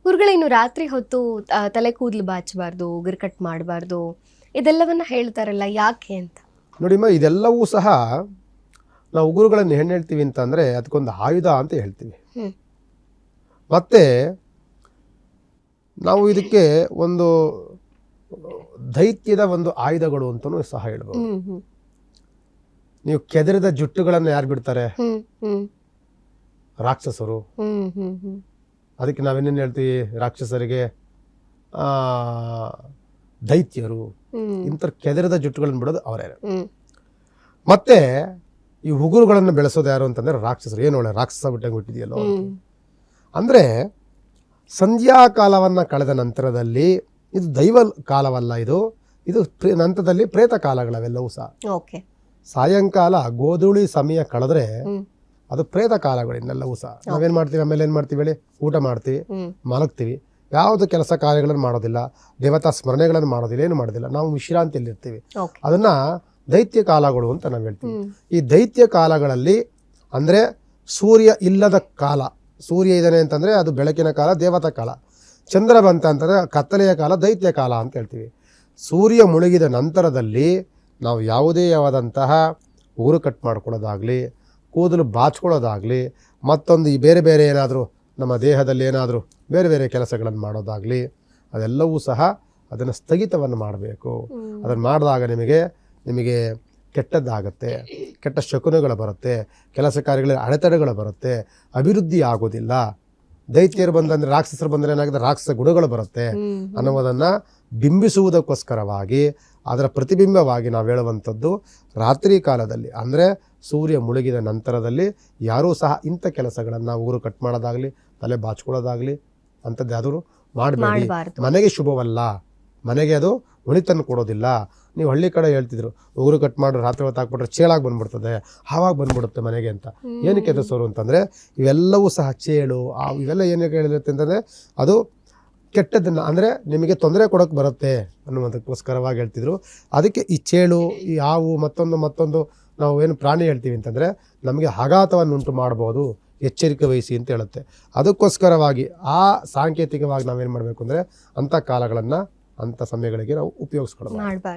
ಗುರುಗಳೇನು ರಾತ್ರಿ ಹೊತ್ತು ತಲೆ ಕೂದಲು ಬಾಚಬಾರ್ದು, ಉಗುರು ಕಟ್ ಮಾಡಬಾರ್ದು, ಇದೆಲ್ಲವನ್ನ ಹೇಳ್ತಾರಲ್ಲ, ಯಾಕೆ ಅಂತ? ನೋಡಿಮ್ಮ, ಇದೆಲ್ಲವೂ ಸಹ ನಾವು ಉಗುರುಗಳನ್ನು ಹೆಣ್ಣು ಹೇಳ್ತೀವಿ ಅಂತಂದರೆ ಅದಕ್ಕೊಂದು ಆಯುಧ ಅಂತ ಹೇಳ್ತೀವಿ. ಮತ್ತು ನಾವು ಇದಕ್ಕೆ ಒಂದು ದೈತ್ಯದ ಒಂದು ಆಯುಧಗಳು ಅಂತಲೂ ಸಹ ಹೇಳ್ಬೋದು. ನೀವು ಕೆದರಿದ ಜುಟ್ಟುಗಳನ್ನು ಯಾರು ಬಿಡ್ತಾರೆ? ರಾಕ್ಷಸರು. ಅದಕ್ಕೆ ನಾವೇನೇನು ಹೇಳ್ತೀವಿ? ರಾಕ್ಷಸರಿಗೆ ದೈತ್ಯರು. ಇಂಥ ಕೆದರಿದ ಜುಟ್ಟುಗಳನ್ನು ಬಿಡೋದು ಅವರೇ. ಮತ್ತೆ ಈ ಉಗುರುಗಳನ್ನು ಬೆಳೆಸೋದು ಯಾರು ಅಂತಂದ್ರೆ ರಾಕ್ಷಸರು. ಏನು ಒಳ್ಳೆ ರಾಕ್ಷಸ ಬಿಟ್ಟಂಗೆ ಬಿಟ್ಟಿದೆಯಲ್ಲೋ. ಅಂದರೆ ಸಂಧ್ಯಾಕಾಲವನ್ನು ಕಳೆದ ನಂತರದಲ್ಲಿ, ಇದು ದೈವ ಕಾಲವಲ್ಲ, ಇದು ನಂತರದಲ್ಲಿ ಪ್ರೇತ ಕಾಲಗಳವೆಲ್ಲವೂ ಸಹ. ಸಾಯಂಕಾಲ ಗೋಧೂಳಿ ಸಮಯ ಕಳೆದ್ರೆ ಅದು ಪ್ರೇತ ಕಾಲಗಳಿನ್ನೆಲ್ಲವೂ ಸಹ. ನಾವೇನು ಮಾಡ್ತೀವಿ? ಆಮೇಲೆ ಏನು ಮಾಡ್ತೀವಿ ಹೇಳಿ? ಊಟ ಮಾಡ್ತೀವಿ, ಮಲಗ್ತೀವಿ, ಯಾವುದು ಕೆಲಸ ಕಾರ್ಯಗಳನ್ನು ಮಾಡೋದಿಲ್ಲ, ದೇವತಾ ಸ್ಮರಣೆಗಳನ್ನು ಮಾಡೋದಿಲ್ಲ, ಏನು ಮಾಡೋದಿಲ್ಲ. ನಾವು ವಿಶ್ರಾಂತಿಯಲ್ಲಿರ್ತೀವಿ. ಅದನ್ನ ದೈತ್ಯ ಕಾಲಗಳು ಅಂತ ನಾವು ಹೇಳ್ತೀವಿ. ಈ ದೈತ್ಯ ಕಾಲಗಳಲ್ಲಿ ಅಂದರೆ ಸೂರ್ಯ ಇಲ್ಲದ ಕಾಲ. ಸೂರ್ಯ ಇದ್ದಾನೆ ಅಂತಂದರೆ ಅದು ಬೆಳಕಿನ ಕಾಲ, ದೇವತಾ ಕಾಲ. ಚಂದ್ರ ಬಂತ ಅಂತಂದರೆ ಕತ್ತಲೆಯ ಕಾಲ, ದೈತ್ಯ ಕಾಲ ಅಂತ ಹೇಳ್ತೀವಿ. ಸೂರ್ಯ ಮುಳುಗಿದ ನಂತರದಲ್ಲಿ ನಾವು ಯಾವುದೇ ಆದಂತಹ ಉಗುರು ಕಟ್ ಮಾಡ್ಕೊಳ್ಳೋದಾಗಲಿ, ಕೂದಲು ಬಾಚ್ಕೊಳ್ಳೋದಾಗಲಿ, ಮತ್ತೊಂದು ಈ ಬೇರೆ ಬೇರೆ ಏನಾದರೂ ನಮ್ಮ ದೇಹದಲ್ಲಿ ಏನಾದರೂ ಬೇರೆ ಬೇರೆ ಕೆಲಸಗಳನ್ನು ಮಾಡೋದಾಗಲಿ, ಅದೆಲ್ಲವೂ ಸಹ ಅದನ್ನು ಸ್ಥಗಿತವನ್ನು ಮಾಡಬೇಕು. ಅದನ್ನು ಮಾಡಿದಾಗ ನಿಮಗೆ ಕೆಟ್ಟದ್ದಾಗತ್ತೆ, ಕೆಟ್ಟ ಶಕುನಗಳು ಬರುತ್ತೆ, ಕೆಲಸ ಕಾರ್ಯಗಳಲ್ಲಿ ಅಡೆತಡೆಗಳು ಬರುತ್ತೆ, ಅಭಿವೃದ್ಧಿ ಆಗೋದಿಲ್ಲ. ದೈತ್ಯರು ಬಂದಂದರೆ, ರಾಕ್ಷಸರು ಬಂದರೆ ಏನಾಗುತ್ತೆ? ರಾಕ್ಷಸ ಗುಣಗಳು ಬರುತ್ತೆ ಅನ್ನೋದನ್ನು ಬಿಂಬಿಸುವುದಕ್ಕೋಸ್ಕರವಾಗಿ, ಅದರ ಪ್ರತಿಬಿಂಬವಾಗಿ ನಾವು ಹೇಳುವಂಥದ್ದು ರಾತ್ರಿ ಕಾಲದಲ್ಲಿ, ಅಂದರೆ ಸೂರ್ಯ ಮುಳುಗಿದ ನಂತರದಲ್ಲಿ ಯಾರೂ ಸಹ ಇಂಥ ಕೆಲಸಗಳನ್ನು ಉಗುರು ಕಟ್ ಮಾಡೋದಾಗಲಿ, ತಲೆ ಬಾಚ್ಕೊಳ್ಳೋದಾಗಲಿ ಅಂಥದ್ದು ಯಾವುದು ಮಾಡಬೇಡಿ. ಮನೆಗೆ ಶುಭವಲ್ಲ, ಮನೆಗೆ ಅದು ಒಳಿತನ್ನು ಕೊಡೋದಿಲ್ಲ. ನೀವು ಹಳ್ಳಿ ಕಡೆ ಹೇಳ್ತಿದ್ರು, ಉಗುರು ಕಟ್ ಮಾಡಿ ರಾತ್ರಿ ಹೊತ್ತು ಹಾಕ್ಬಿಟ್ರೆ ಚೇಳಾಗಿ ಬಂದ್ಬಿಡ್ತದೆ, ಹಾವಾಗ ಬಂದ್ಬಿಡುತ್ತೆ ಮನೆಗೆ ಅಂತ. ಏನಕ್ಕೆ ಎದುರಿಸೋರು ಅಂತಂದರೆ ಇವೆಲ್ಲವೂ ಸಹ ಚೇಳು, ಇವೆಲ್ಲ ಏನಕ್ಕೆ ಹೇಳಿರುತ್ತೆ ಅಂತಂದರೆ ಅದು ಕೆಟ್ಟದನ್ನು, ಅಂದರೆ ನಿಮಗೆ ತೊಂದರೆ ಕೊಡೋಕ್ಕೆ ಬರುತ್ತೆ ಅನ್ನುವಂಥಕ್ಕೋಸ್ಕರವಾಗಿ ಹೇಳ್ತಿದ್ರು. ಅದಕ್ಕೆ ಈ ಚೇಳು, ಈ ಹಾವು, ಮತ್ತೊಂದು ನಾವು ಏನು ಪ್ರಾಣಿ ಹೇಳ್ತೀವಿ ಅಂತಂದರೆ ನಮಗೆ ಆಘಾತವನ್ನು ಉಂಟು ಮಾಡ್ಬೋದು, ಎಚ್ಚರಿಕೆ ವಹಿಸಿ ಅಂತ ಹೇಳುತ್ತೆ. ಅದಕ್ಕೋಸ್ಕರವಾಗಿ ಆ ಸಾಂಕೇತಿಕವಾಗಿ ನಾವೇನು ಮಾಡಬೇಕು ಅಂದರೆ ಅಂಥ ಕಾಲಗಳನ್ನು, ಅಂಥ ಸಮಯಗಳಿಗೆ ನಾವು ಉಪಯೋಗಿಸ್ಕೊಳ್ಬಾರ್ದು.